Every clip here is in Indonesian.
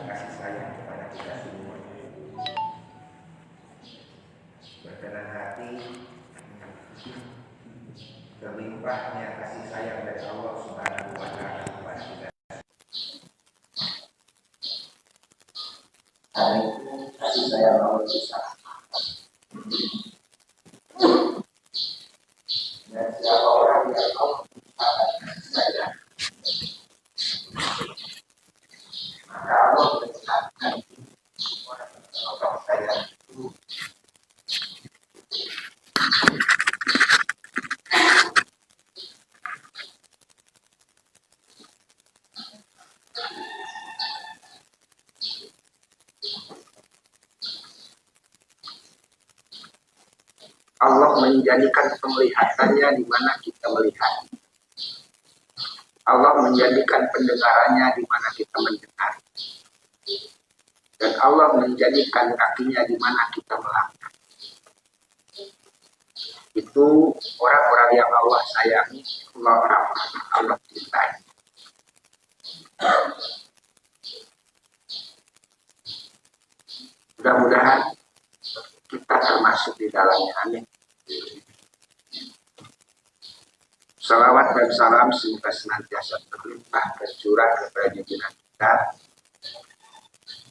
kasih sayang kepada kita semua. Berkenan hati berlimpahnya kasih sayang dari Allah Subhanahu wa Ta'ala kepada kita. Karena itu kasih sayang Allah besar. Dan siapa orang yang Allah menciptakan kasih sayang, maka Allah menciptakan orang yang sayang itu. Allah menjadikan penglihatannya di mana kita melihat. Allah menjadikan pendengarannya di mana kita mendengar. Dan Allah menjadikan kakinya di mana kita melangkah. Itu orang-orang yang Allah sayangi, Allah cintai. Mudah-mudahan kita termasuk di dalamnya. Amin. Salawat dan salam semoga senantiasa berlimpah tercurah kepada junjungan kita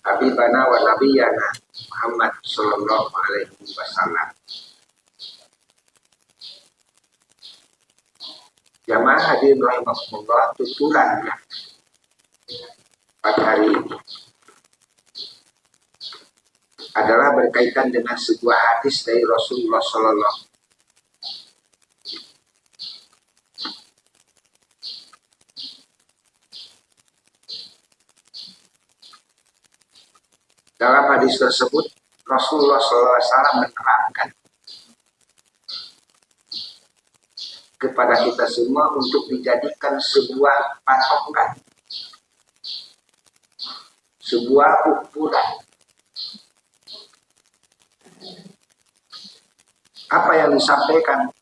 Habibana wa Nabiyana Muhammad Sallallahu Alaihi Wasallam. Jamaah hadirin rahimakumullah, tutulannya pada hari ini adalah berkaitan dengan sebuah hadis dari Rasulullah Sallallahu. Dalam hadis tersebut Rasulullah SAW menerangkan kepada kita semua untuk dijadikan sebuah patokan, sebuah ukuran. Apa yang disampaikan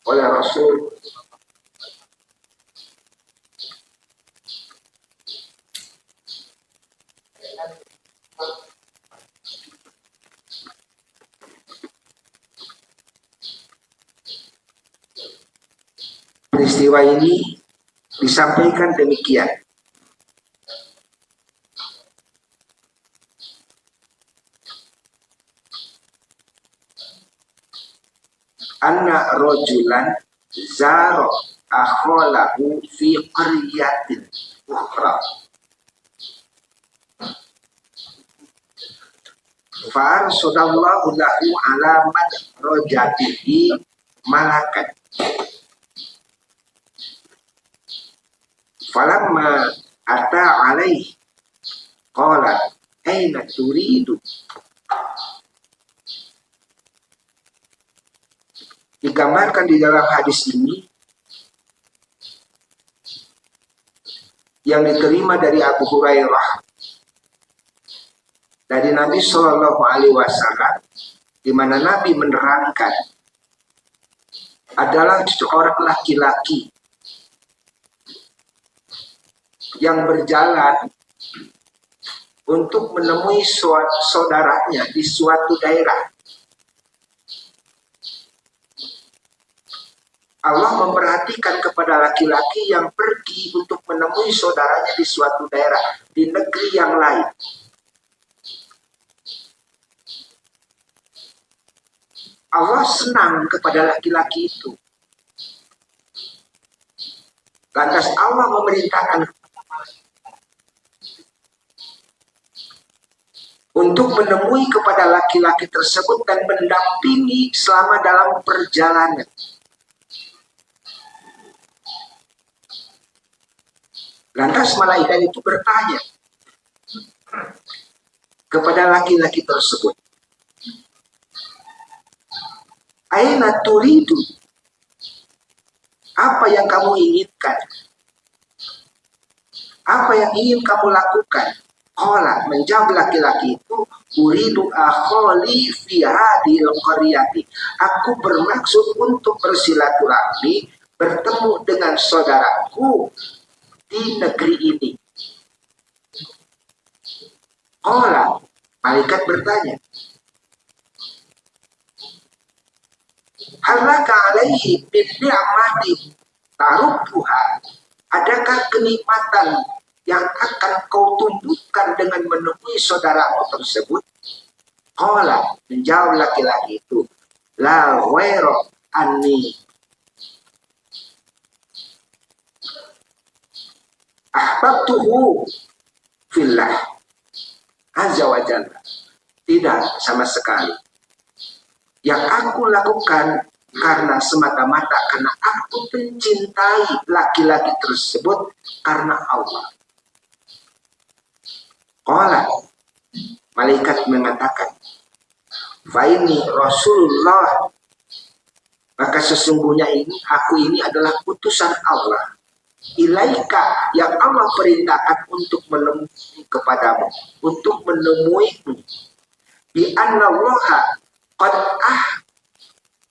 oleh Rasul peristiwa ini disampaikan demikian. Anna rojulan zaro akholahu fi qaryatin ukhra fa'arsadallahu lahu alamat rojatihi malakat. Falamma ata alaih qala aina turidu. Digambarkan di dalam hadis ini yang diterima dari Abu Hurairah dari Nabi Shallallahu Alaihi Wasallam, di mana Nabi menerangkan adalah seorang laki-laki yang berjalan untuk menemui saudaranya di suatu daerah. Allah memperhatikan kepada laki-laki yang pergi untuk menemui saudaranya di suatu daerah, di negeri yang lain. Allah senang kepada laki-laki itu. Lantas Allah memerintahkan untuk menemui kepada laki-laki tersebut dan mendampingi selama dalam perjalanan. Lantas malaikat itu bertanya kepada laki-laki tersebut, aina turidu? Apa yang kamu inginkan? Apa yang ingin kamu lakukan? Qala, menjawab laki-laki itu, uridu akholi fi hadhil qaryati. Aku bermaksud untuk bersilaturahmi, bertemu dengan saudaraku di negeri ini. Qala, malaikat bertanya, halaka alaihi min ni'matin tarubbuha, adakah kenikmatan yang akan kau tumbuhkan dengan menemui saudaramu tersebut? Qala, menjawab laki-laki itu, la ghaira anni ahbabtuhu fillah azza wa jalla. Tidak sama sekali. Yang aku lakukan karena semata-mata karena aku mencintai laki-laki tersebut karena Allah. Qala, malaikat mengatakan, fa ini Rasulullah, maka sesungguhnya aku ini adalah utusan Allah. Ilaika, yang Allah perintahkan untuk menemui kepadamu, untuk menemuimu. Bi anna Allah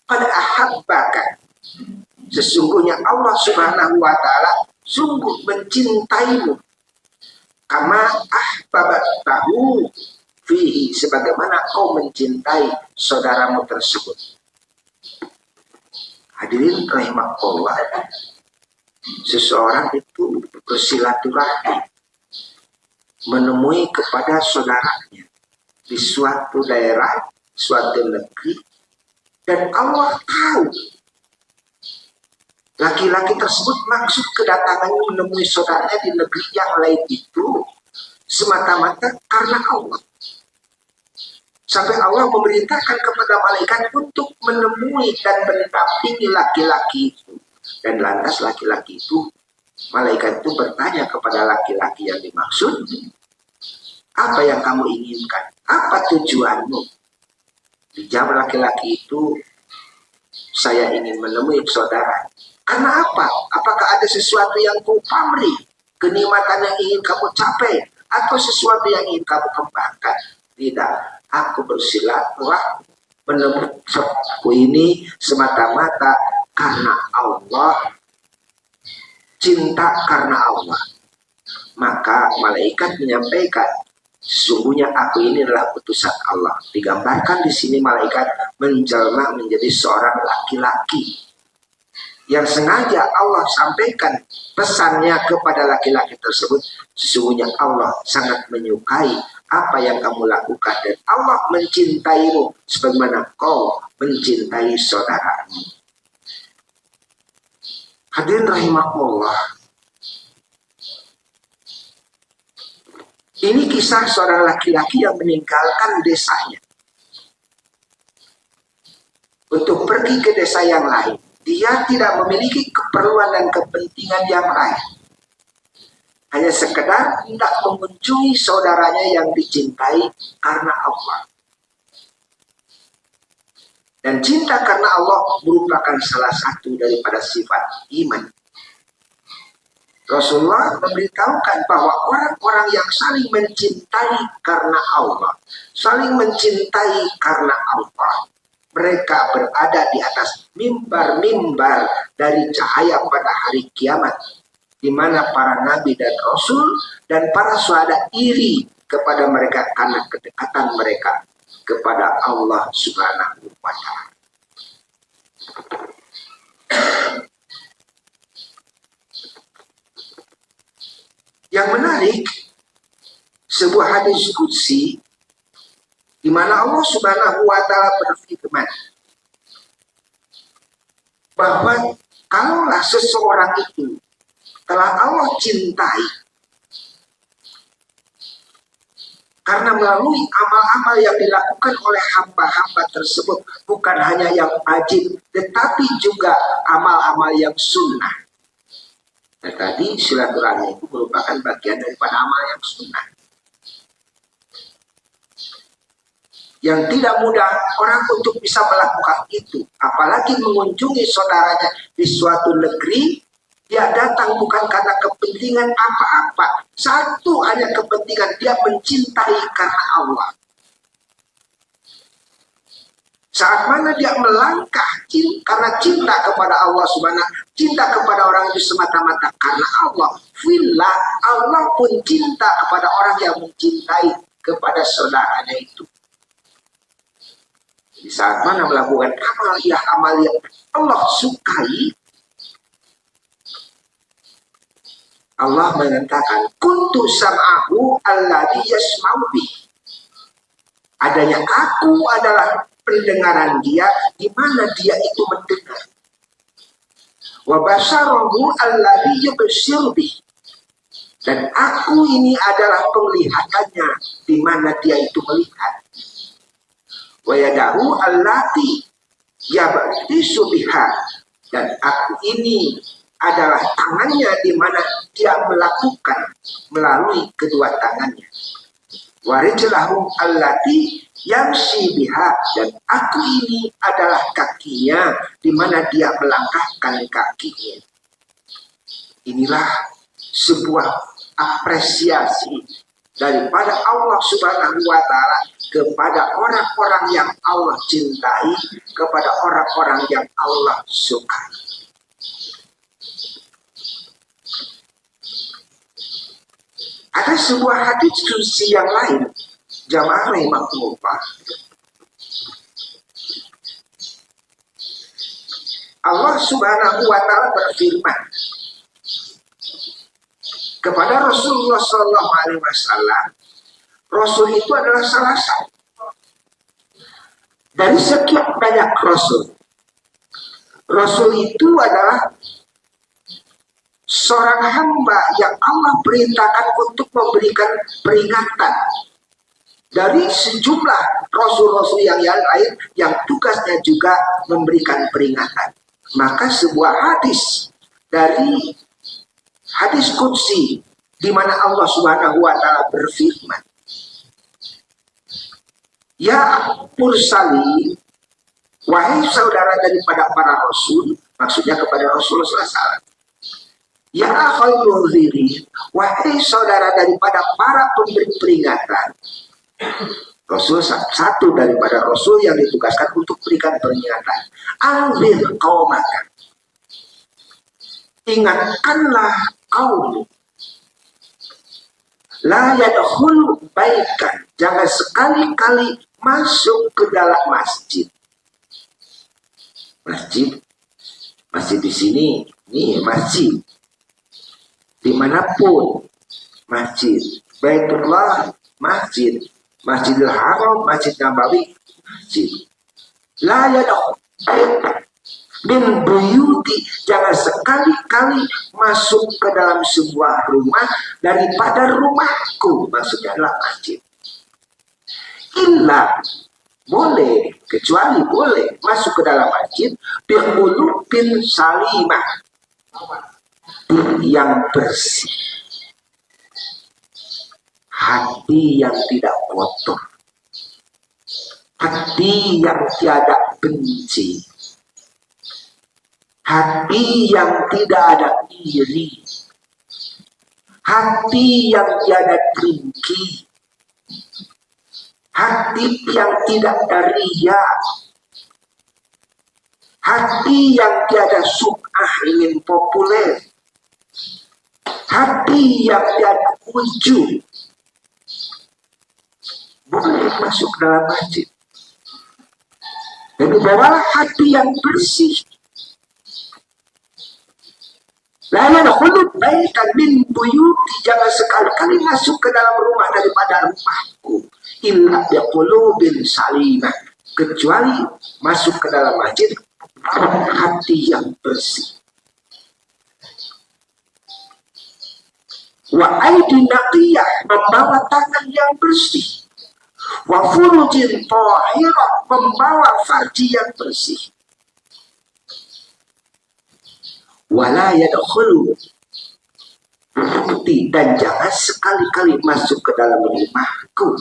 qad ahabbaka, sesungguhnya Allah Subhanahu wa taala sungguh mencintaimu. Kama ahbabtahu fihi, sebagaimana kau mencintai saudaramu tersebut. Hadirin rahimakumullah, seseorang itu bersilaturahmi menemui kepada saudaranya di suatu daerah, suatu negeri, dan Allah tahu laki-laki tersebut maksud kedatangannya menemui saudaranya di negeri yang lain itu semata-mata karena Allah. Sampai Allah memerintahkan kepada malaikat untuk menemui dan mendampingi laki-laki itu. Dan lantas laki-laki itu, malaikat itu bertanya kepada laki-laki yang dimaksud, apa yang kamu inginkan? Apa tujuanmu? Dijawab laki-laki itu, saya ingin menemui saudara. Karena apa? Apakah ada sesuatu yang kau pamri? Kenikmatan yang ingin kamu capai? Atau sesuatu yang ingin kamu kembangkan? Tidak. Aku bersilaturahmi menemui saudaraku ini semata-mata karena Allah, cinta karena Allah. Maka malaikat menyampaikan, sesungguhnya aku ini adalah utusan Allah. Digambarkan di sini malaikat menjelma menjadi seorang laki-laki yang sengaja Allah sampaikan pesannya kepada laki-laki tersebut. Sesungguhnya Allah sangat menyukai apa yang kamu lakukan dan Allah mencintaimu sebagaimana kau mencintai saudaramu. Hadirin rahimakumullah, ini kisah seorang laki-laki yang meninggalkan desanya untuk pergi ke desa yang lain. Dia tidak memiliki keperluan dan kepentingan yang lain, hanya sekedar hendak mengunjungi saudaranya yang dicintai karena Allah. Dan cinta karena Allah merupakan salah satu daripada sifat iman. Rasulullah memberitahukan bahwa orang-orang yang saling mencintai karena Allah, saling mencintai karena Allah, mereka berada di atas mimbar-mimbar dari cahaya pada hari kiamat, di mana para nabi dan rasul dan para syuhada iri kepada mereka karena kedekatan mereka kepada Allah Subhanahu wa taala. Yang menarik, sebuah hadis qudsi di mana Allah Subhanahu wa taala berfirman bahwa kalaulah seseorang itu telah Allah cintai karena melalui amal-amal yang dilakukan oleh hamba-hamba tersebut, bukan hanya yang wajib tetapi juga amal-amal yang sunnah. Nah, tadi silaturahmi itu merupakan bagian daripada amal yang sunnah, yang tidak mudah orang untuk bisa melakukan itu, apalagi mengunjungi saudaranya di suatu negeri. Dia datang bukan karena kepentingan apa-apa, satu hanya kepentingan, dia mencintai karena Allah. Saat mana dia melangkah karena cinta kepada Allah Subhanahu, cinta kepada orang itu semata-mata karena Allah. Fillah, Allah pun cinta kepada orang yang mencintai kepada saudaranya itu. Di saat mana melakukan amal yang Allah sukai, Allah mengatakan kuntu sam'ahu alladhi yasma'u bih. Adanya aku adalah pendengaran dia di mana dia itu mendengar. Wa basarahu alladhi yubsiru bih. Dan aku ini adalah penglihatannya di mana dia itu melihat. Wa yadahu allati yabtisu biha. Dan aku ini adalah tangannya di mana dia melakukan melalui kedua tangannya. Wa rijlahu allati yamshi biha. Dan aku ini adalah kakinya di mana dia melangkahkan kakinya. Inilah sebuah apresiasi daripada Allah Subhanahu wa Ta'ala kepada orang-orang yang Allah cintai, kepada orang-orang yang Allah suka. Ada sebuah hadis qudsi yang lain, jamaah rahimakumullah. Allah Subhanahu wa Ta'ala berfirman kepada Rasulullah SAW, Rasul itu adalah salah satu dari sekian banyak Rasul. Rasul itu adalah seorang hamba yang Allah perintahkan untuk memberikan peringatan dari sejumlah Rasul-Rasul yang lain yang tugasnya juga memberikan peringatan. Maka sebuah hadis dari hadis qudsi di mana Allah Subhanahu wa Ta'ala berfirman, ya mursali, wahai saudara daripada para rasul, maksudnya kepada Rasulullah SAW. Ya akhal munziri, wahai saudara daripada para pemberi peringatan. Rasul satu daripada rasul yang ditugaskan untuk berikan peringatan. Anzir qaumaka, ingatkanlah kaum. La yadkhulu baikan, jangan sekali-kali masuk ke dalam masjid. Masjid di sini, nih masjid. Dimanapun masjid, Baitullah masjid, Masjidil Haram, Masjid Nabawi masjid. La yadkhulu baikan min buyuti, jangan sekali-kali masuk ke dalam sebuah rumah daripada rumahku, maksudnya adalah masjid. Illa, boleh, kecuali boleh masuk ke dalam masjid biqulubin salimah, yang bersih, hati yang tidak kotor, hati yang tiada benci, hati yang tidak ada iri, hati yang tiada dengki, hati yang tidak ada riya, hati yang tiada sum'ah ingin populer, hati yang tiada ujub. Boleh masuk dalam masjid. Jadi bawalah hati yang bersih. La yadkhulu baitan min buyuti, jangan sekali-kali masuk ke dalam rumah daripada rumahku. Illa biqulubin salimah, kecuali masuk ke dalam masjid hati yang bersih. Wa aidin naqiyah, membawa tangan yang bersih. Wa furujin thahirah, membawa farji yang bersih. Wala yadkhulu, dan jangan sekali-kali masuk ke dalam rumahku.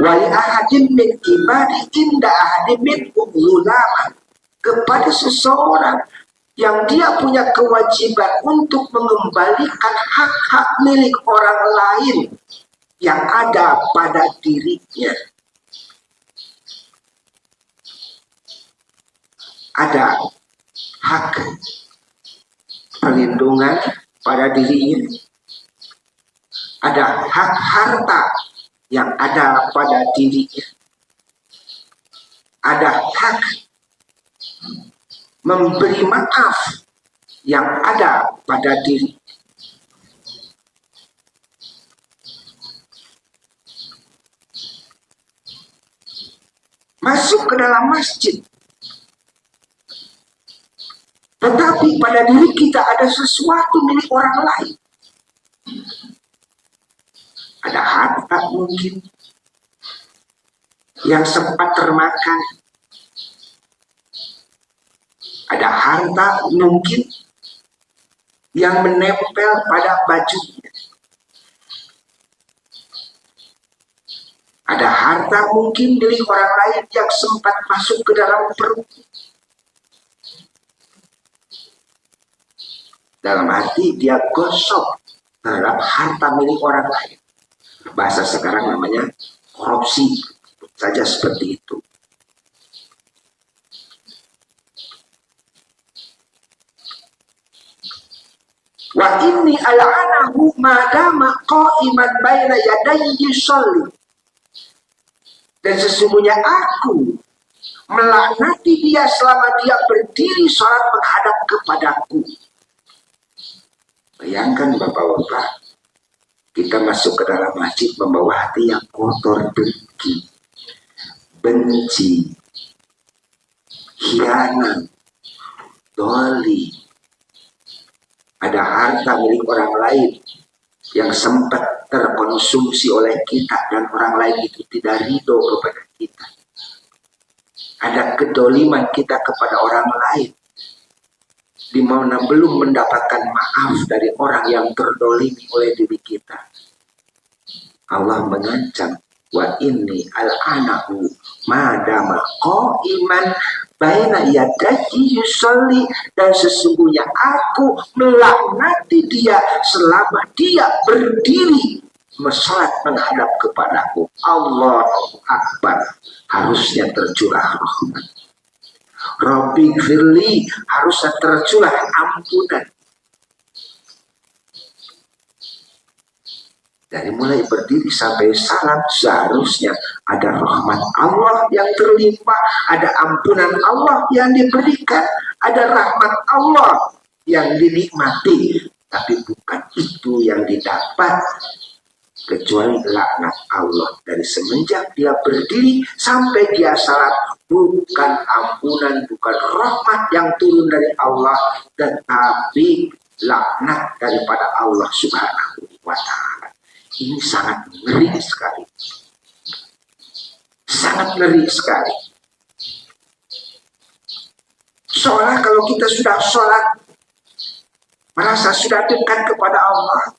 Wali ahadim min ibadi inda ahadim min ulama, kepada seseorang yang dia punya kewajiban untuk mengembalikan hak-hak milik orang lain yang ada pada dirinya. Ada hak perlindungan pada dirinya, ada hak harta yang ada pada dirinya. Ada hak memberi maaf yang ada pada diri. Masuk ke dalam masjid, tetapi pada diri kita ada sesuatu milik orang lain. Ada harta mungkin yang sempat termakan. Ada harta mungkin yang menempel pada bajunya. Ada harta mungkin milik orang lain yang sempat masuk ke dalam perut. Dalam arti dia gosok terhadap harta milik orang lain. Bahasa sekarang namanya korupsi. Saja seperti itu. Wa inni al'anahu madama qa'iman baina yadayhi yusalli. Dan sesungguhnya aku melaknati dia selama dia berdiri sholat menghadap kepadaku. Bayangkan Bapak-bapak, kita masuk ke dalam masjid membawa hati yang kotor, dengki, benci, khianat, doli. Ada harta milik orang lain yang sempat terkonsumsi oleh kita dan orang lain itu tidak ridho kepada kita. Ada kedoliman kita kepada orang lain di mana belum mendapatkan maaf dari orang yang terdolimi oleh diri kita. Allah mengancam, wa inni al'anahu madama qa'iman baina yadayhi yusalli, dan sesungguhnya aku melaknati dia selama dia berdiri salat menghadap kepadaku. Allahu Akbar. Harusnya tercurah rahmat. Rabbi firli, harusnya tercurah ampunan. Dari mulai berdiri sampai salam seharusnya ada rahmat Allah yang terlimpah, ada ampunan Allah yang diberikan, ada rahmat Allah yang dinikmati. Tapi bukan itu yang didapat, kecuali laknat Allah. Dari semenjak dia berdiri sampai dia salat, bukan ampunan, bukan rahmat yang turun dari Allah, tetapi laknat daripada Allah Subhanahu wa Ta'ala. Ini sangat ngeri sekali. Sangat ngeri sekali. Soalnya kalau kita sudah sholat, merasa sudah dekat kepada Allah.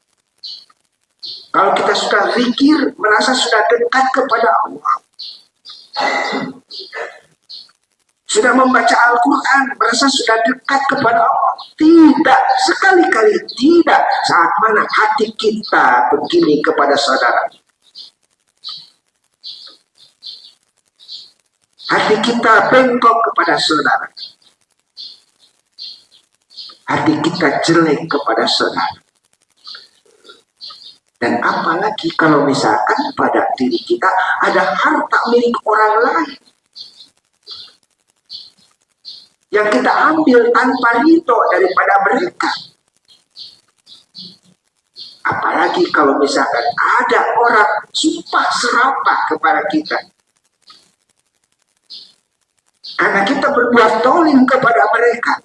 Kalau kita sudah zikir, merasa sudah dekat kepada Allah. Sudah membaca Al-Quran, merasa sudah dekat kepada Allah. Tidak, sekali-kali tidak. Saat mana hati kita begini kepada saudara. Hati kita bengkok kepada saudara. Hati kita jelek kepada saudara. Dan apalagi kalau misalkan pada diri kita ada harta milik orang lain yang kita ambil tanpa ridho daripada mereka. Apalagi kalau misalkan ada orang sumpah serapah kepada kita karena kita berbuat dolim kepada mereka,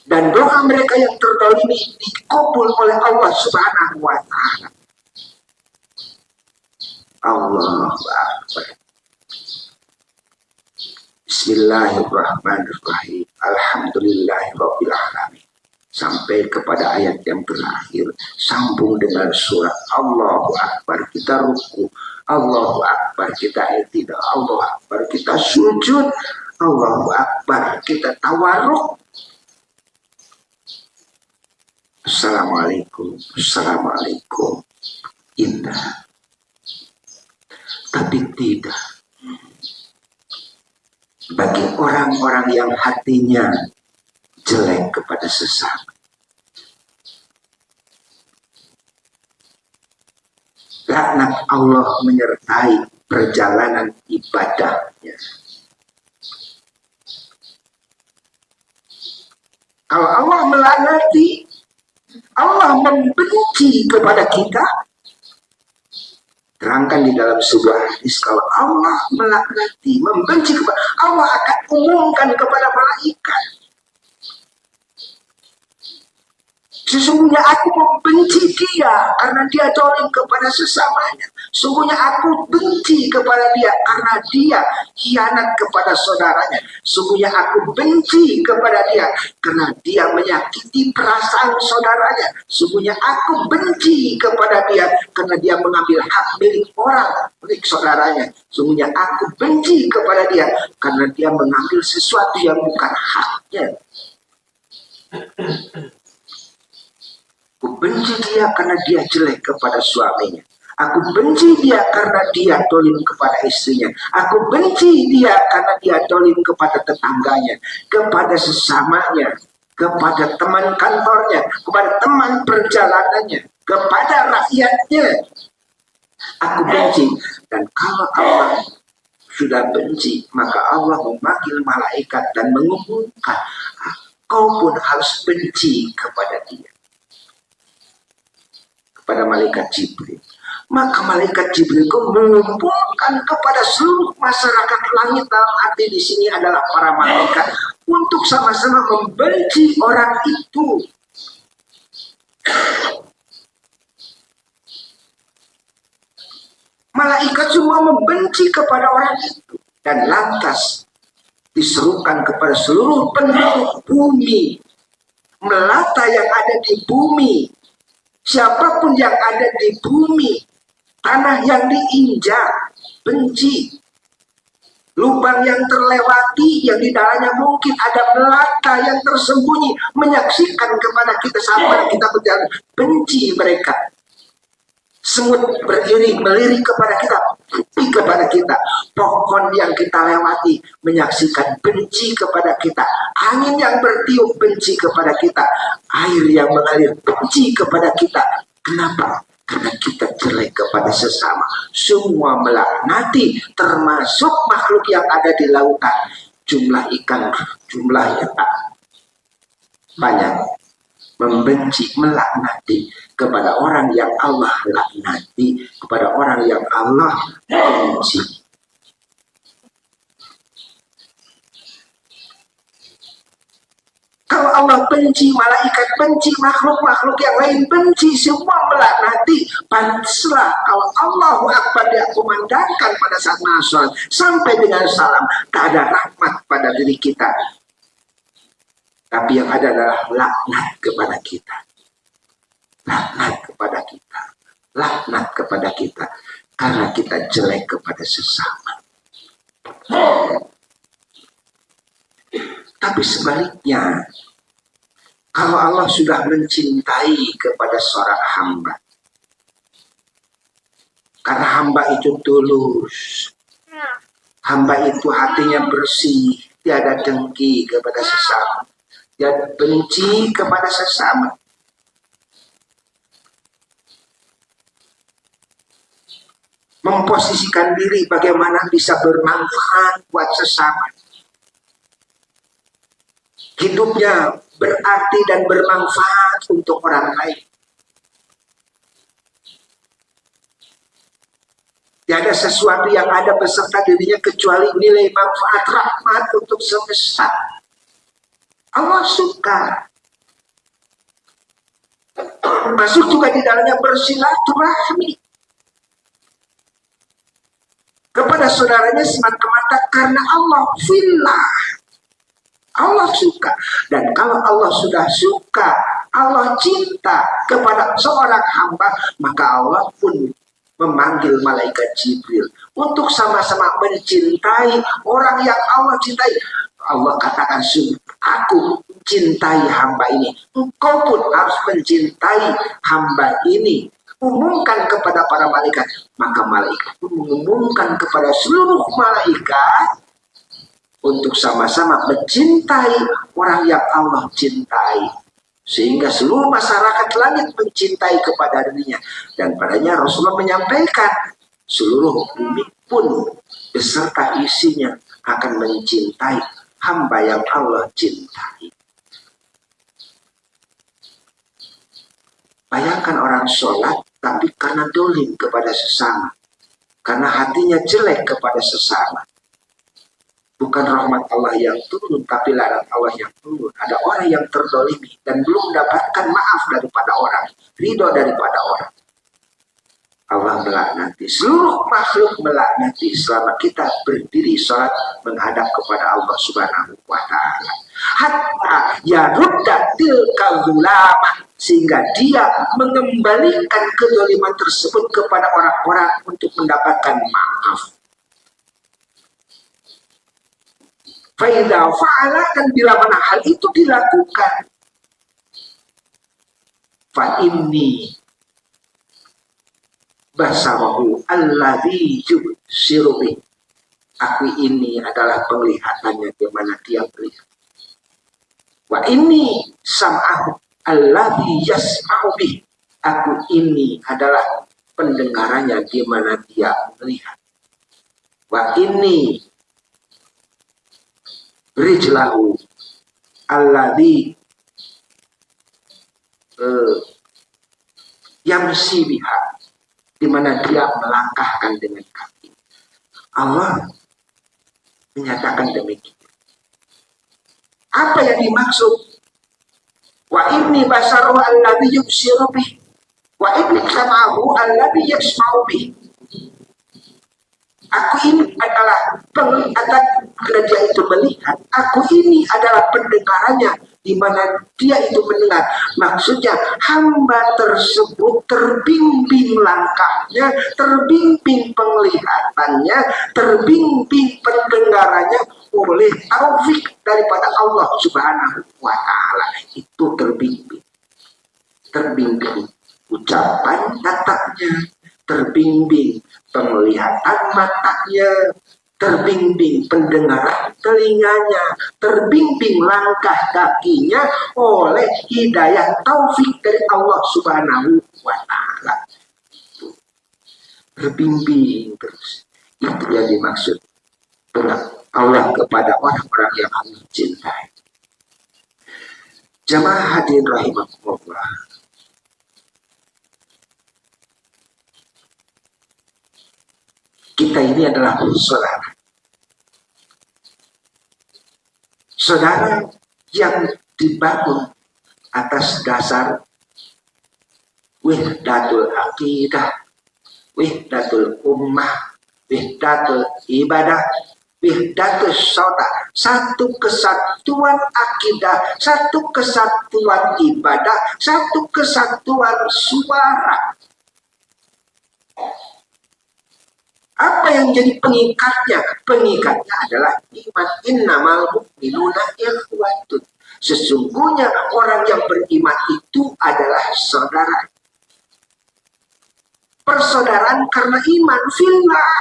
dan doa mereka yang terdolimi dikabul oleh Allah Subhanahu wa Ta'ala. Allahu Akbar. Bismillahirrahmanirrahim. Alhamdulillahirabbil alamin. Sampai kepada ayat yang terakhir, sambung dengan surat Allahu Akbar. Kita ruku, Allahu Akbar kita i'tidal, Allahu Akbar kita sujud, Allahu Akbar kita tawarruk. Assalamualaikum, Assalamualaikum. Indah. Tapi tidak. Bagi orang-orang yang hatinya jelek kepada sesama. laknat Allah menyertai perjalanan ibadahnya. Kalau Allah melaknati, Allah membenci kepada kita. Terangkan di dalam sebuah hadis, kalau Allah melaknati, membenci kepada, Allah akan umumkan kepada malaikat. Sesungguhnya aku membenci dia karena dia zalim kepada sesamanya. Sesungguhnya aku benci kepada dia karena dia khianat kepada saudaranya. Sesungguhnya aku benci kepada dia karena dia menyakiti perasaan saudaranya. Sesungguhnya aku benci kepada dia karena dia mengambil hak milik orang, milik saudaranya. Sesungguhnya aku benci kepada dia karena dia mengambil sesuatu yang bukan haknya. Aku benci dia karena dia jelek kepada suaminya. Aku benci dia karena dia dolim kepada istrinya. Aku benci dia karena dia dolim kepada tetangganya, kepada sesamanya, kepada teman kantornya, kepada teman perjalanannya, kepada rakyatnya. Aku benci. Dan kalau Allah sudah benci, maka Allah memanggil malaikat dan mengumumkan, kau pun harus benci kepada dia. Pada malaikat Jibril. Maka malaikat Jibril mengumpulkan kepada seluruh masyarakat langit, dalam arti di sini adalah para malaikat, untuk sama-sama membenci orang itu. Malaikat semua membenci kepada orang itu, dan lantas diserukan kepada seluruh penduduk bumi, melata yang ada di bumi. Siapapun yang ada di bumi, tanah yang diinjak, benci. Lubang yang terlewati, yang di dalamnya mungkin ada melata yang tersembunyi, menyaksikan kepada kita sampai kita berjalan, benci mereka. Semut beriring, melirik kepada kita, benci kepada kita. Pohon yang kita lewati, menyaksikan, benci kepada kita. Angin yang bertiup, benci kepada kita. Air yang mengalir, benci kepada kita. Kenapa? Karena kita jelek kepada sesama. Semua melaknati, termasuk makhluk yang ada di lautan. Jumlah ikan, jumlahnya banyak. Membenci, melaknati kepada orang yang Allah laknati, kepada orang yang Allah benci. Kalau Allah benci, malaikat benci, makhluk-makhluk yang lain benci, semua melaknati. Pantaslah kalau Allahu Akbar dia kumandangkan pada saat masyarakat sampai dengan salam, tak ada rahmat pada diri kita. Tapi yang ada adalah laknat kepada kita. Laknat kepada kita. Laknat kepada kita. Karena kita jelek kepada sesama. Tapi sebaliknya, kalau Allah sudah mencintai kepada seorang hamba, karena hamba itu tulus, hamba itu hatinya bersih, tiada dengki kepada sesama, dia benci kepada sesama. Memposisikan diri bagaimana bisa bermanfaat buat sesama. Hidupnya berarti dan bermanfaat untuk orang lain. Tiada sesuatu yang ada beserta dirinya kecuali nilai manfaat rahmat untuk semesta. Allah suka. Masuk juga di dalamnya bersilaturahmi kepada saudaranya semata-mata karena Allah fillah. Allah suka. Dan kalau Allah sudah suka, Allah cinta kepada seorang hamba, maka Allah pun memanggil malaikat Jibril untuk sama-sama mencintai orang yang Allah cintai. Allah katakan, aku cintai hamba ini, engkau pun harus mencintai hamba ini. Umumkan kepada para malaikat, maka malaikat pun mengumumkan kepada seluruh malaikat untuk sama-sama mencintai orang yang Allah cintai. sehingga seluruh masyarakat langit mencintai kepada dirinya. Dan padanya Rasulullah menyampaikan seluruh bumi pun beserta isinya akan mencintai hamba yang Allah cintai. Bayangkan orang sholat tapi karena dolim kepada sesama, karena hatinya jelek kepada sesama. Bukan rahmat Allah yang turun, tapi laknat Allah yang turun. Ada orang yang terdolimi dan belum mendapatkan maaf daripada orang, ridho daripada orang. Allah melaknati, seluruh makhluk melaknati selama kita berdiri sholat menghadap kepada Allah Subhanahu wa Ta'ala. Hatta yarudda tilkal zulama, sehingga dia mengembalikan kedoliman tersebut kepada orang-orang untuk mendapatkan maaf. Faidah fa'ala, dan bila mana hal itu dilakukan, fa inni basarahu alladhi yubsiru bih, aku ini adalah penglihatannya di mana dia melihat. Wa inni sam'ahu alladhi yasma'u bih, aku ini adalah pendengarannya di mana dia melihat. Wa inni rijlahu alladhi yamsi biha, di mana dia melangkahkan dengan kaki. Allah menyatakan demikian. Apa yang dimaksud? Wa inni basaru alladhi yubsiru bih, wa inni sam'ahu alladhi yasma'u bih. Aku ini adalah penglihatan karena dia itu melihat. Aku ini adalah pendengarannya di mana dia itu mendengar. Maksudnya hamba tersebut terbimbing langkahnya, terbimbing penglihatannya, terbimbing pendengarannya oleh taufik daripada Allah Subhanahu wa Ta'ala. Itu terbimbing. Terbimbing ucapan tatanya, terbimbing penglihatan matanya, terbimbing pendengaran telinganya, terbimbing langkah kakinya oleh hidayah taufik dari Allah Subhanahu wa Ta'ala. Terbimbing terus. Itu yang dimaksud dengan Allah kepada orang-orang yang Allah cintai. Jamaah hadirin rahimakumullah. Kita ini adalah saudara. Saudara yang dibangun atas dasar wahdatul aqidah, wahdatul ummah, wahdatul ibadah, wahdatul saudara. Satu kesatuan akidah, satu kesatuan ibadah, satu kesatuan suara. Apa yang jadi pengikatnya? Pengikatnya adalah iman. Innamal mu'minuna ikhwatun. Sesungguhnya orang yang beriman itu adalah saudara. Persaudaraan karena iman fillah.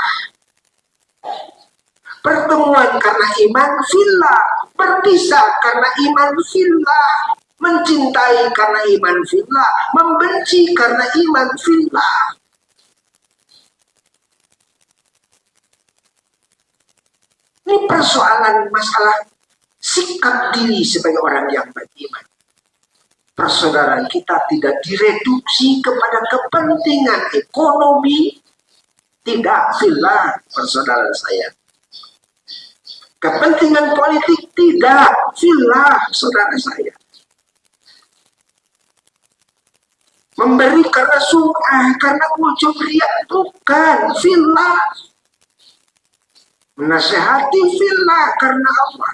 Pertemuan karena iman fillah. Berpisah karena iman fillah. Mencintai karena iman fillah. Membenci karena iman fillah. Ini persoalan masalah sikap diri sebagai orang yang beriman. Persaudaraan kita tidak direduksi kepada kepentingan ekonomi. Tidak, fillah persaudaraan saya. Kepentingan politik tidak, fillah saudara saya. Memberi karena sum'ah, karena ujub riya, bukan, fillah. Menasehati fillah karena Allah.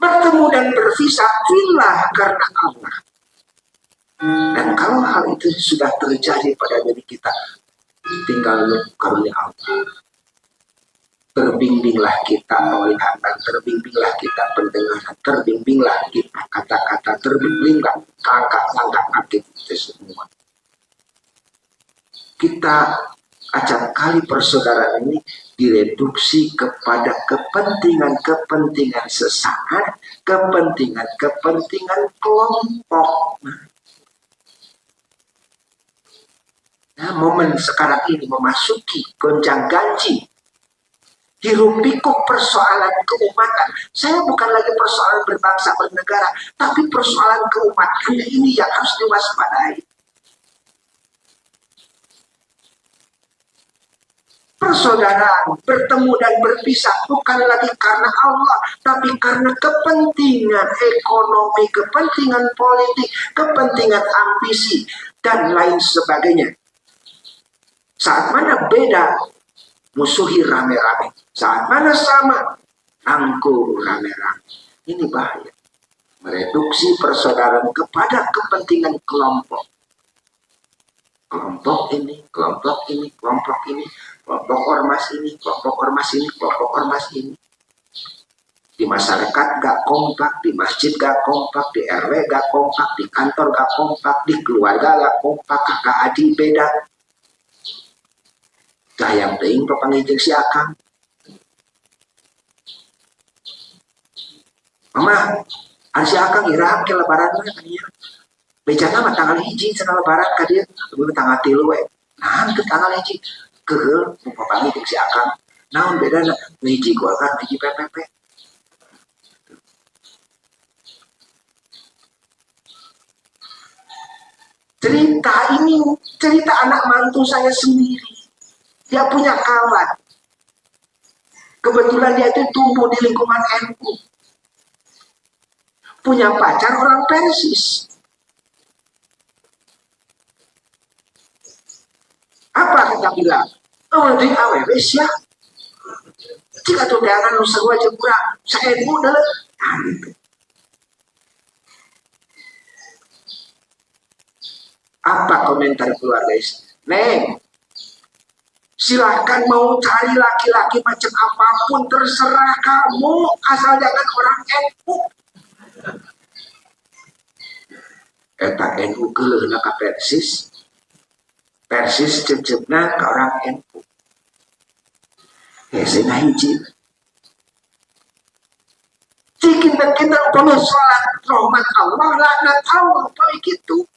Bertemu dan berpisah fillah karena Allah. Dan kalau hal itu sudah terjadi pada diri kita, tinggal karunia Allah. Terbimbinglah kita penglihatan, terbimbinglah kita pendengaran, terbimbinglah kita kata-kata, terbimbinglah langkah-langkah kaki itu semua. Kita acap kali persaudaraan ini direduksi kepada kepentingan-kepentingan sesaat, kepentingan-kepentingan kelompok. Nah, momen sekarang ini memasuki gonjang ganjing, hiruk pikuk persoalan keumatan. Saya bukan lagi persoalan berbangsa bernegara, tapi persoalan keumatan ini yang harus diwaspadai. Persaudaraan bertemu dan berpisah bukan lagi karena Allah, tapi karena kepentingan ekonomi, kepentingan politik, kepentingan ambisi, dan lain sebagainya. Saat mana beda, musuhi rame-rame. Saat mana sama, rangkul rame-rame. Ini bahaya. Mereduksi persaudaraan kepada kepentingan kelompok. Kelompok ini, kelompok ini, kelompok ini, kelompok ormas ini, kelompok ormas ini, kelompok ormas ini. Di masyarakat gak kompak, di masjid gak kompak, di RW gak kompak, di kantor gak kompak, di keluarga gak kompak, kakak adik beda. Yang penting panggil si akang. Mama, ada si akang irang ke lebaran mana kalian? Bejana mah tanggal hiji sana lebaran ka dia, tapi tanggal 3 we. Nah, ke tanggal hiji keheul mau panggil si akang. Naon bedana? Hiji Golkar, hiji PPP. Cerita ini cerita anak mantu saya sendiri. Dia punya kawan. Kebetulan dia itu tumbuh di lingkungan NU. Punya pacar orang Persis. Apa kita bilang? Oh, di AWW siap. Jika tuh daerah nusa gua jebura, saya NU adalah. Apa komentar keluarga istri? Neng, silahkan mau cari laki-laki macam apapun, terserah kamu, asal jangan orang NU. Eta NU keleuna ka Persis, Persis cecepna ke orang NU. Hesena hiji. Cikin dan kita penuh sholat rahmat Allah, laknat Allah, paling gitu.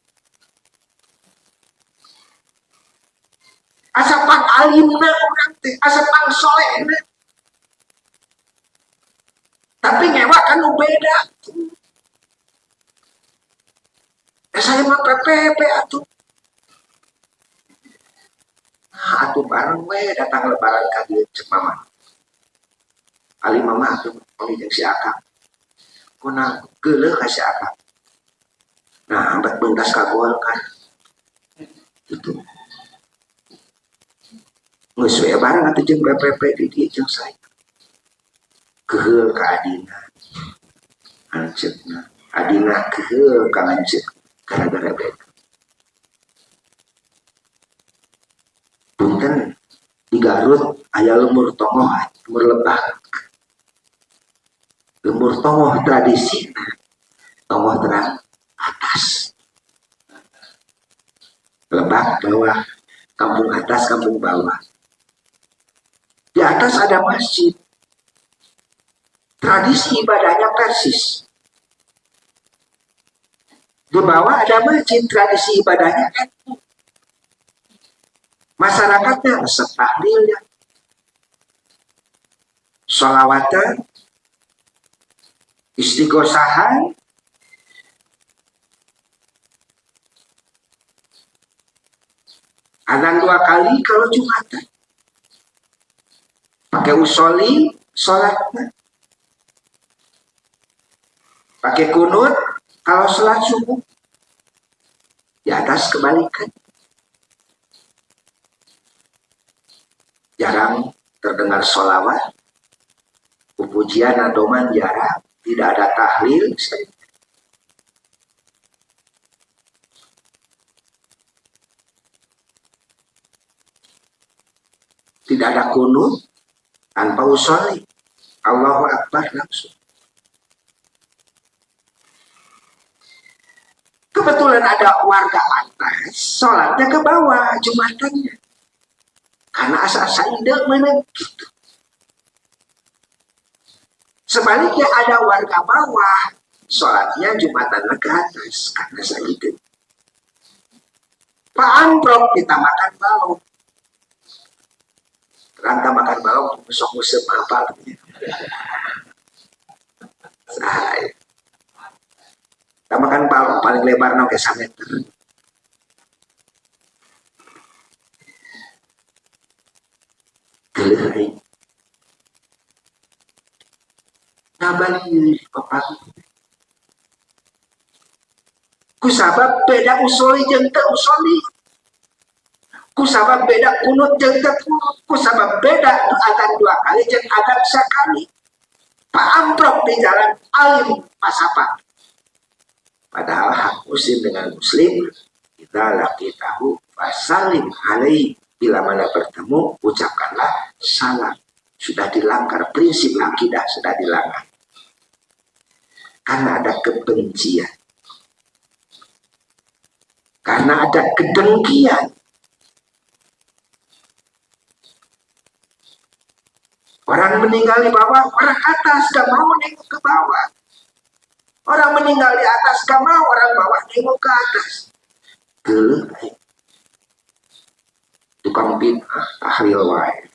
Asapan alimna orang teh, asapan solehna. Tapi ngewa kan beda. Saya mah PPP atuh. Nah, atuh bareng we datang lebaran ka dieu cek mama. Ali mama atuh panggil jeung si akang. Kuna geuleuh ka si akang. Nah, ambat beuntas ka Golkar. Gitu. Geus we bareng atuh jeung PPP di dieu jeung saya. Keheul ka adina. Anceukna. Adina keheul ka lanceuk gara-gara beda. Punten di Garut aya lemur tongoh, lemur lebah. Lemur tongoh tradisi, tongoh terang atas. Lebah bawah, kampung atas, kampung bawah. Di atas ada masjid. Tradisi ibadahnya Persis. Di bawah ada masjid, tradisi ibadahnya NU. Masyarakatnya resep tahlilnya, sholawatan, istighosahan, adzan 2 kali kalau Jumatan, pakai usoli, sholatnya, pakai kunut kalau sholat subuh, di atas kebalikan. Jarang terdengar sholawat, pujian adoman jarang, tidak ada tahlil. Tidak ada kunut tanpa usolli. Allahu Akbar langsung. Kebetulan ada warga atas, sholatnya ke bawah Jumatannya. Karena asa-asa ide mana gitu. Sebaliknya ada warga bawah, sholatnya Jumatan ke atas karena sakit. Pak Amprok kita makan balok. Rangka makan balok, besok musim apa? Saya. Kita makan balok paling lebar no ke 1 meter. Gelai. Nabali papa. Kusabab beda usoli jeung teu usoli. Kusabab beda kunut jeung teu kunut. Kusabab beda adzan 2 kali jeung adzan sekali. Pak Amprok di jalan alim pasapa. Padahal hak muslim dengan muslim, kita laki tahu fasalim alaihi. Bila mana bertemu, ucapkanlah salam. Sudah dilanggar, prinsip akidah sudah dilanggar. Karena ada kebencian. Karena ada kedengkian. Orang meninggal di bawah, orang atas gak mau nengok ke bawah. Orang meninggal di atas gak mau, orang bawah nengok ke atas. Gelai. Tukang bid'ah, tahlil wae.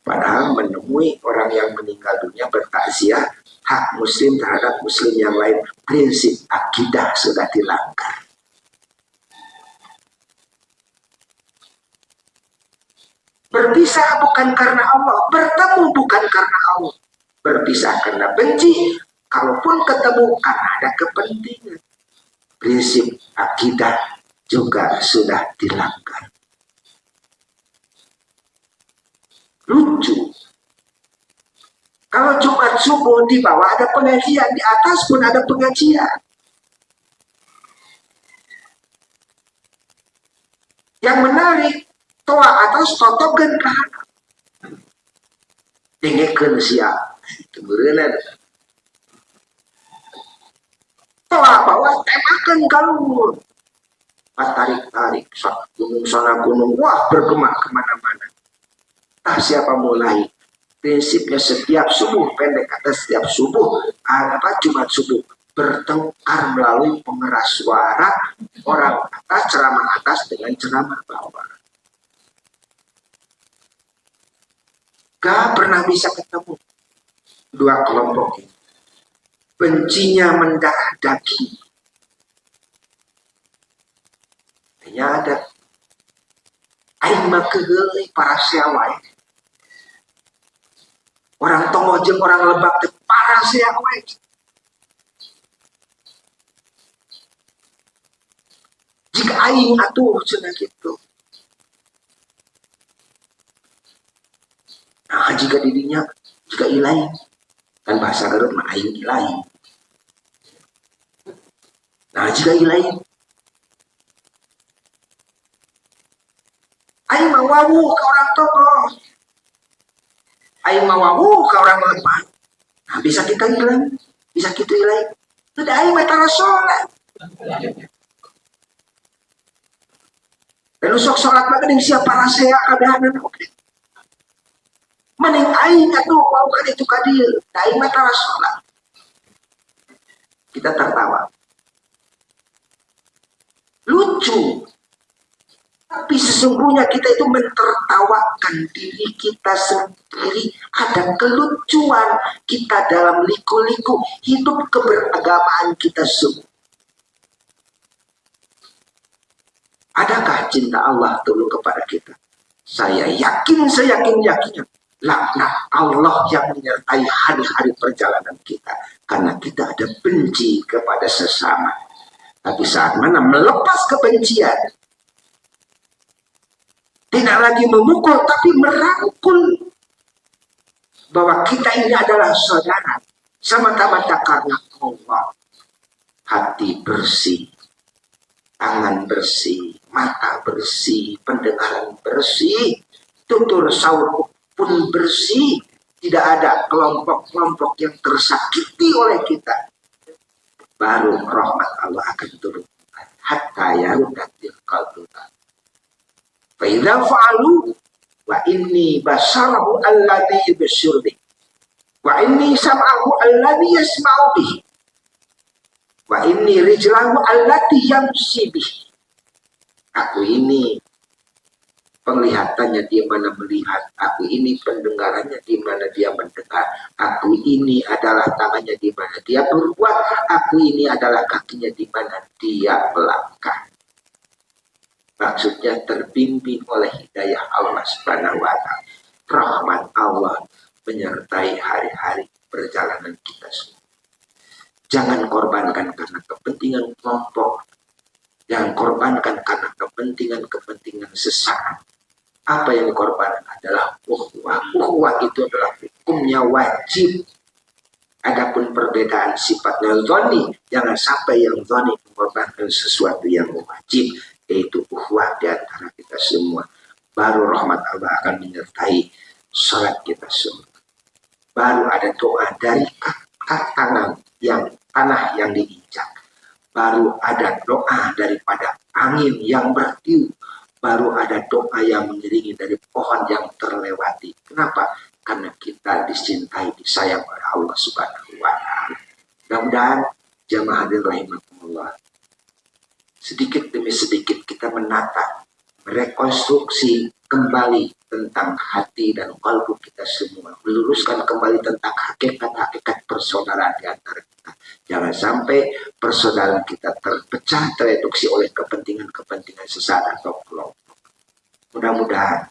Padahal menemui orang yang meninggal dunia bertakziah, hak muslim terhadap muslim yang lain, prinsip akidah sudah dilanggar. Berpisah bukan karena Allah, bertemu bukan karena Allah. Berpisah karena benci, kalaupun ketemu karena ada kepentingan. Prinsip akidah juga sudah dilanggar. Lucu. Kalau Jumat subuh di bawah ada pengajian, di atas pun ada pengajian. Yang menarik, toa atas totokan ke hana. Dengekeun siap. Kemudian toa bawah temakan galur. Pas tarik-tarik, gunung sana gunung, wah bergema kemana-mana. Siapa mulai? Prinsipnya setiap subuh, pendek kata setiap subuh, Jumat subuh, bertengkar melalui pengeras suara orang atas, ceramah atas dengan ceramah bawah. Gak pernah bisa ketemu dua kelompok ini. Bencinya mendarah daging. Hanya ada aing mah keheuleuy para siawai. Orang Tongo jeung orang Lebak teh para siawai. Jika aing atuh cenah kitu. Nah, jika dirinya jika ilai kan bahasa Garut mah aing ilai. Nah, jika ilai aing mah wawu ke orang Tongo. Aing mah wawu ke orang Lebak. Nah, bisa kita ilai, bisa kita ilai. Teu aing mah tara salat. Dan usok salat mah geuning sia para sea kabehanana oke. Mending aing atuh mau ka ditu ka dieu, aing mah tara salat. Kita tertawa. Lucu. Tapi sesungguhnya kita itu mentertawakan diri kita sendiri. Ada kelucuan kita dalam liku-liku hidup keberagamaan kita semua. Adakah cinta Allah turun kepada kita? Saya yakin, seyakin-yakinnya. Laknat Allah yang menyertai hari-hari perjalanan kita. Karena kita ada benci kepada sesama. Tapi saat mana melepas kebencian, tidak lagi memukul, tapi merangkul. Bahwa kita ini adalah saudara. Semata-mata karena Allah. Hati bersih. Tangan bersih. Mata bersih. Pendengaran bersih. Tutur saur pun bersih. Tidak ada kelompok-kelompok yang tersakiti oleh kita. Baru rahmat Allah akan turun. Hatta yarudatil qalbuka. Fa'idha fa'alu, wa inni basarahu alladhi yubsir bih, wa inni sam'ahu alladhi yasma'u bih, wa inni rijlahu allati yamshi bih. Aku ini penglihatannya di mana melihat, aku ini pendengarannya di mana dia mendengar, aku ini adalah tangannya di mana dia berbuat, aku ini adalah kakinya di mana dia melangkah. Maksudnya terbimbing oleh hidayah Allah Subhanahu wa Ta'ala. Rahmat Allah menyertai hari-hari perjalanan kita semua. Jangan korbankan karena kepentingan kelompok, jangan korbankan karena kepentingan sesaat. Apa yang dikorbankan adalah ukhuwah. Ukhuwah itu adalah hukumnya wajib. Adapun perbedaan sifatnya dzani, jangan sampai yang dzani mengorbankan sesuatu yang wajib, yaitu ukhuwah di antara kita semua. Baru rahmat Allah akan menyertai salat kita semua. Baru ada doa dari tanah yang diinjak. Baru ada doa daripada angin yang bertiup. Baru ada doa yang mengiringi dari pohon yang terlewati. Kenapa? Karena kita dicintai, disayang oleh Allah Subhanahu wa Ta'ala. Mudah-mudahan jamaah hadirin rahimakumullah, sedikit demi sedikit kita menata, merekonstruksi kembali tentang hati dan kalbu kita semua, meluruskan kembali tentang hakikat-hakikat persaudaraan di antara kita. Jangan sampai persaudaraan kita terpecah, tereduksi oleh kepentingan sesaat atau kelompok. Mudah-mudahan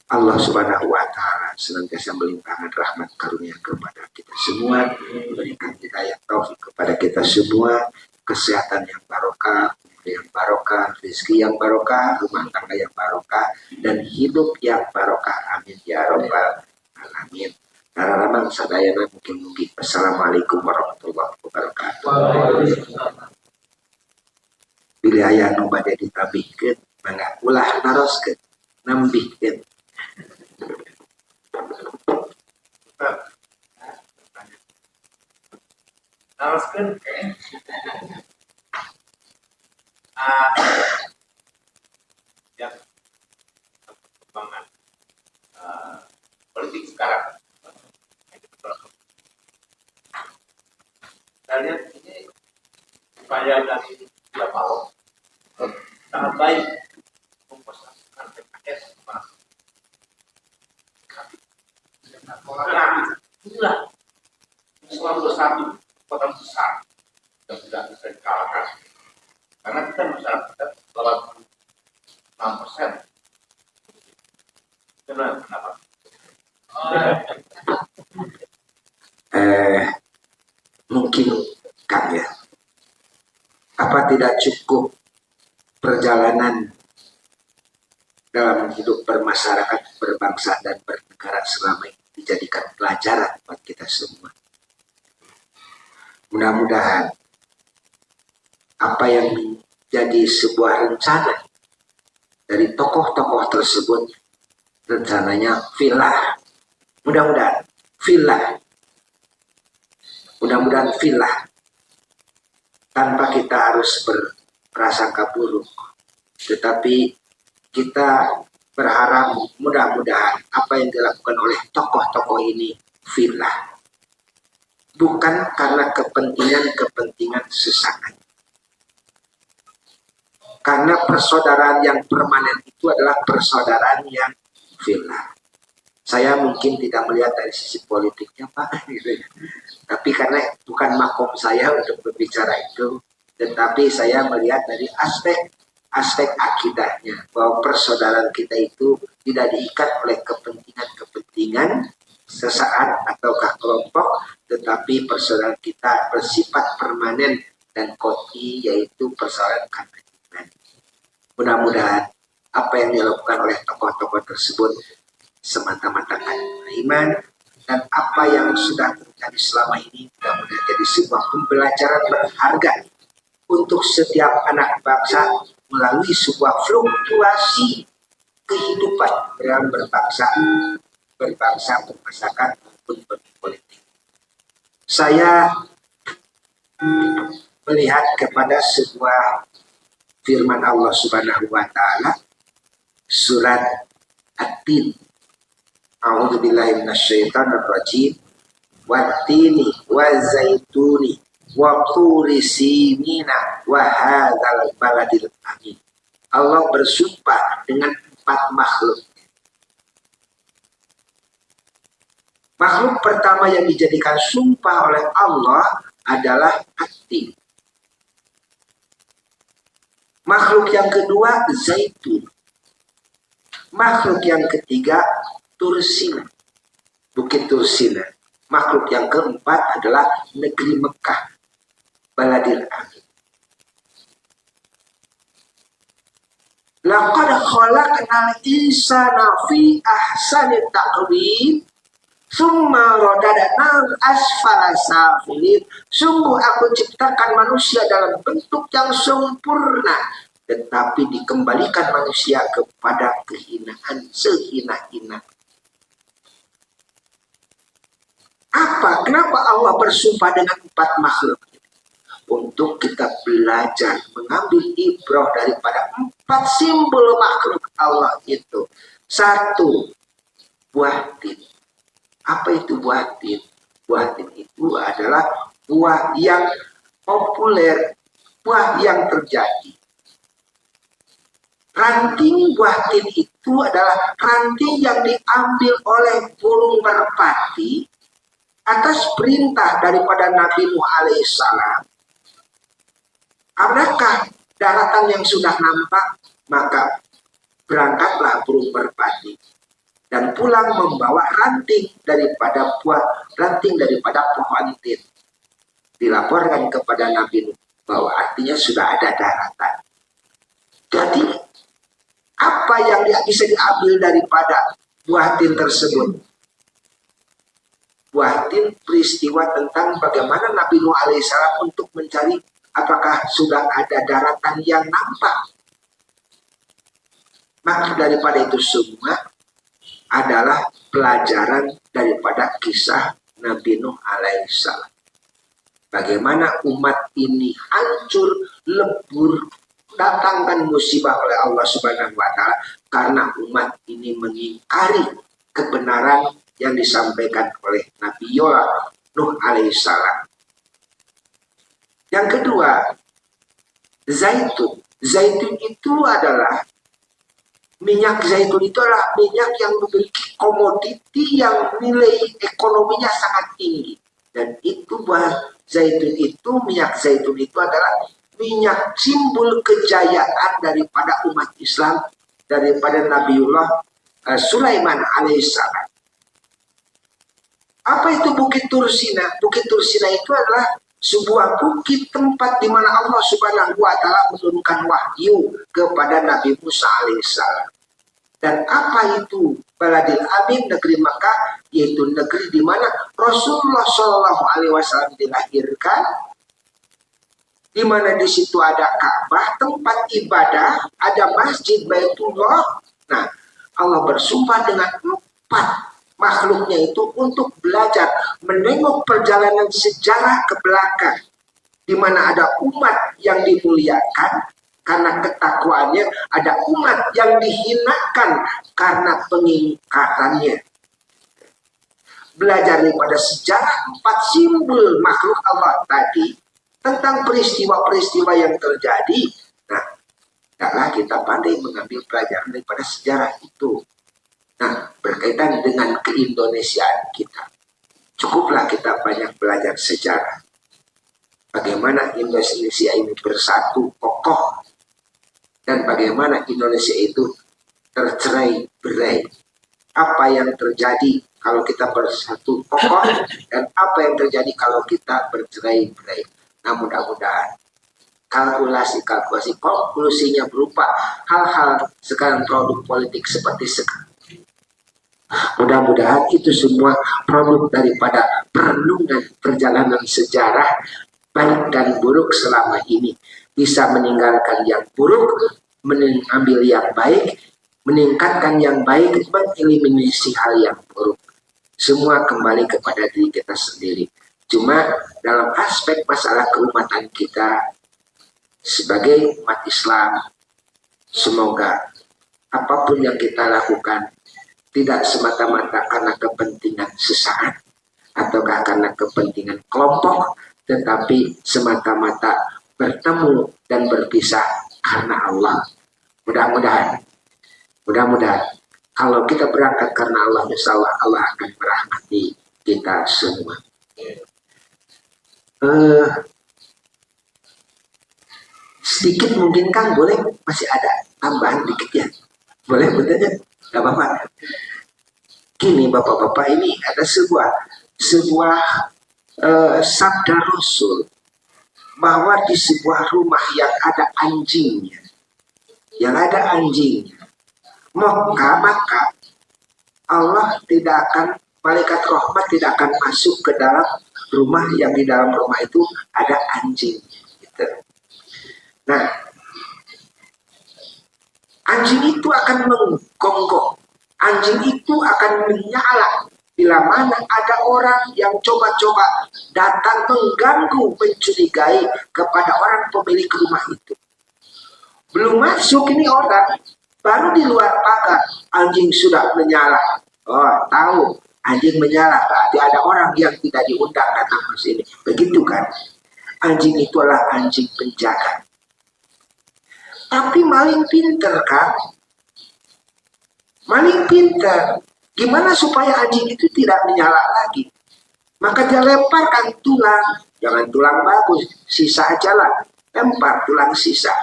Allah Subhanahu wa Ta'ala senantiasa melimpahkan rahmat karunia kepada kita semua, memberikan hidayah taufik kepada kita semua, kesehatan yang barokah, yang barokah, rezeki yang barokah, rumah tangga yang barokah, dan hidup yang barokah. Amin ya rabbal alamin. Nararamang sadayana mungkin-mungkin. Assalamualaikum warahmatullahi wabarakatuh. Bila aya nu bade ditabihkeun, mangga ulah naroskeun, nambihkeun. Naroskeun yang perkembangan politik sekarang. Kita lihat ini upaya dari Pak sangat baik memposisikan PKS. Nah, inilah 91 kota besar yang tidak bisa dikalahkan. Karena kita masyarakat 86%. Kenapa? Mungkin Kang ya, apa tidak cukup perjalanan dalam hidup bermasyarakat, berbangsa dan bernegara selama ini dijadikan pelajaran buat kita semua. Mudah-mudahan apa yang menjadi sebuah rencana dari tokoh-tokoh tersebut, rencananya filah. Mudah-mudahan filah. Mudah-mudahan filah. Tanpa kita harus berprasangka buruk. Tetapi kita berharap mudah-mudahan apa yang dilakukan oleh tokoh-tokoh ini filah. Bukan karena kepentingan sesaat. Karena persaudaraan yang permanen itu adalah persaudaraan yang filah. Saya mungkin tidak melihat dari sisi politiknya Pak, gitu ya. Tapi karena bukan makom saya untuk berbicara itu, tetapi saya melihat dari aspek akidahnya, bahwa persaudaraan kita itu tidak diikat oleh kepentingan sesaat ataukah kelompok, tetapi persaudaraan kita bersifat permanen dan koti, yaitu persaudaraan karena iman. Mudah-mudahan apa yang dilakukan oleh tokoh-tokoh tersebut semata-mata karena iman, dan apa yang sudah terjadi selama ini mudah-mudahan jadi sebuah pembelajaran berharga untuk setiap anak bangsa melalui sebuah fluktuasi kehidupan dalam berbangsa, bermasyarakat maupun berpolitik. Saya melihat kepada sebuah firman Allah Subhanahu wa Ta'ala, surat At-tin. A'udzubillahi minasyaitonir rajim. Wat-tini wa zaituni wa turi sinina wa hadzal baladil amin. Allah bersumpah dengan 4 makhluk. Makhluk pertama yang dijadikan sumpah oleh Allah adalah at-tin. Makhluk yang kedua zaitun. Makhluk yang ketiga Tursina, Bukit Tursina. Makhluk yang keempat adalah negeri Mekah, Baladil Amin. Laqad khalaqnal insana fi ahsani taqwim summa radadnahu asfala safilin. Sungguh aku ciptakan manusia dalam bentuk yang sempurna, tetapi dikembalikan manusia kepada kehinaan sehina-hina. Apa? Kenapa Allah bersumpah dengan 4 makhluk? Untuk kita belajar, mengambil ibrah daripada 4 simbol makhluk Allah itu. 1, buah tin. Apa itu buah tin? Buah tin itu adalah buah yang populer, buah yang terjadi. Ranting buah tin itu adalah ranting yang diambil oleh burung merpati atas perintah daripada Nabi Nuh alaihissalam. Adakah daratan yang sudah nampak? Maka berangkatlah burung merpati dan pulang membawa ranting daripada pohon tin. Dilaporkan kepada Nabi Nuh bahwa artinya sudah ada daratan. Jadi apa yang bisa diambil daripada buah tin tersebut? Buah tin peristiwa tentang bagaimana Nabi Nuh alaihissalam untuk mencari apakah sudah ada daratan yang nampak. Maka daripada itu semua adalah pelajaran daripada kisah Nabi Nuh alaihissalam. Bagaimana umat ini hancur, lebur, datangkan musibah oleh Allah Subhanahu wa Ta'ala karena umat ini mengingkari kebenaran yang disampaikan oleh Nabi Nuh alaihissalam. Yang kedua, zaitun. Zaitun itu adalah minyak zaitun itu adalah minyak yang memiliki komoditi yang nilai ekonominya sangat tinggi. Dan itu buah zaitun itu, minyak zaitun itu adalah minyak simbol kejayaan daripada umat Islam, daripada Nabiullah Sulaiman alaihissalam. Apa itu Bukit Tursina? Bukit Tursina itu adalah sebuah bukit tempat di mana Allah Subhanahu wa Ta'ala menurunkan wahyu kepada Nabi Musa alaihissalam. Dan apa itu Baladil Amin, negeri Makkah, yaitu negeri di mana Rasulullah Shallallahu Alaihi Wasallam dilahirkan, di mana di situ ada Ka'bah, tempat ibadah, ada Masjid Baitullah. Nah, Allah bersumpah dengan 4 makhluknya itu untuk belajar menengok perjalanan sejarah ke belakang, di mana ada umat yang dimuliakan karena ketakwaannya, ada umat yang dihinakan karena pengingkarannya. Belajar daripada sejarah 4 simbol makhluk Allah tadi tentang peristiwa-peristiwa yang terjadi. Nah, hendaklah kita pandai mengambil pelajaran daripada sejarah itu. Nah, berkaitan dengan keindonesiaan kita, cukuplah kita banyak belajar sejarah. Bagaimana Indonesia ini bersatu kokoh, dan bagaimana Indonesia itu tercerai-berai. Apa yang terjadi kalau kita bersatu kokoh, dan apa yang terjadi kalau kita bercerai-berai. Nah, mudah-mudahan kalkulasi konklusinya berupa hal-hal sekarang produk politik seperti sekarang. Mudah-mudahan itu semua produk daripada perenungan perjalanan sejarah baik dan buruk selama ini, bisa meninggalkan yang buruk, mengambil yang baik, meningkatkan yang baik, mengeliminasi hal yang buruk. Semua kembali kepada diri kita sendiri. Cuma dalam aspek masalah keumatan kita sebagai umat Islam, semoga apapun yang kita lakukan tidak semata-mata karena kepentingan sesaat ataukah karena kepentingan kelompok, tetapi semata-mata bertemu dan berpisah karena Allah. Mudah-mudahan kalau kita berangkat karena Allah, insya Allah akan merahmati kita semua. Sedikit mungkin Kang, boleh masih ada tambahan dikit ya? Boleh betulnya? Gak apa-apa. Gini bapak-bapak, ini ada sebuah sabda Rasul bahwa di sebuah rumah yang ada anjingnya, maka Allah tidak akan, malaikat rahmat tidak akan masuk ke dalam rumah yang di dalam rumah itu ada anjing. Gitu. Nah, anjing itu akan menggonggong, anjing itu akan menyala bila mana ada orang yang coba-coba datang mengganggu, mencurigai kepada orang pemilik rumah itu. Belum masuk ini orang, baru di luar pagar anjing sudah menyala. Oh, tahu anjing menyala, berarti ada orang yang tidak diundang datang ke sini. Begitu kan? Anjing itu adalah anjing penjaga. Tapi maling pinter kan? Maling pinter. Gimana supaya anjing itu tidak menyala lagi? Maka dia lemparkan tulang. Jangan tulang bagus, sisa aja lah. Lempar tulang sisa.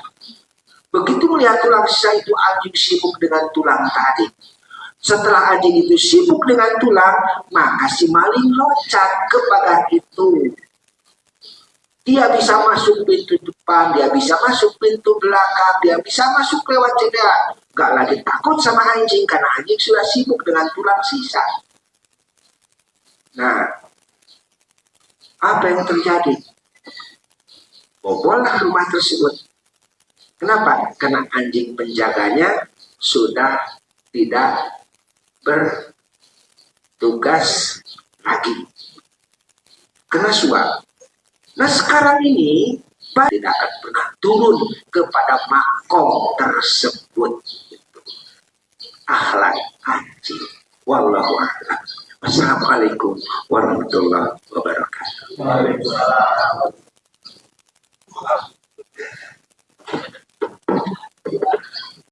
Begitu melihat tulang sisa itu, anjing sibuk dengan tulang tadi. Setelah anjing itu sibuk dengan tulang, maka si maling loncat ke pagar itu. Dia bisa masuk pintu depan, dia bisa masuk pintu belakang, dia bisa masuk lewat jendela. Gak lagi takut sama anjing, karena anjing sudah sibuk dengan tulang sisa. Nah, apa yang terjadi? Bobollah rumah tersebut. Kenapa? Karena anjing penjaganya sudah tidak bertugas lagi. Kena suap. Nah sekarang ini tidak akan pernah turun kepada makom tersebut. Akhlak anjing. Wallahu a'lam. Wassalamualaikum warahmatullahi wabarakatuh. Waalaikumsalam.